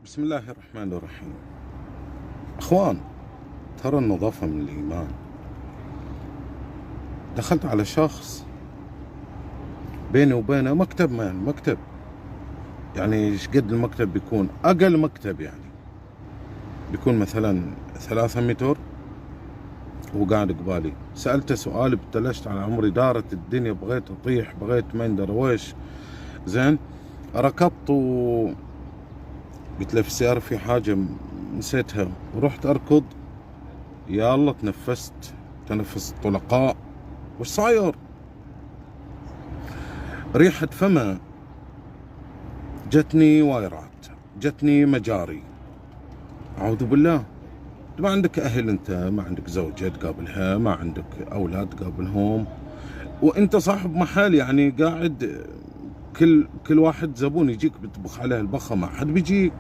بسم الله الرحمن الرحيم. اخوان، ترى النظافة من الايمان. دخلت على شخص بيني وبينه مكتب، من مكتب يعني ايش قد المكتب بيكون؟ اقل مكتب يعني بيكون مثلا 3 متر، وهو قاعد قبالي. سألته سؤال ابتلشت على عمري، دارت الدنيا، بغيت اطيح، بغيت ما ادري ويش. زين، ركضت قلت له في السيارة في حاجة نسيتها، ورحت اركض. يا الله تنفس طلقاء. وش صاير؟ ريحة فمه جتني وايرات، جتني مجاري. أعوذ بالله. ما عندك أهل، أنت ما عندك زوجة تقابلها، ما عندك أولاد تقابلهم، وأنت صاحب محل يعني قاعد، كل واحد زبون يجيك بتطبخ عليه البخة، ما حد بيجيك.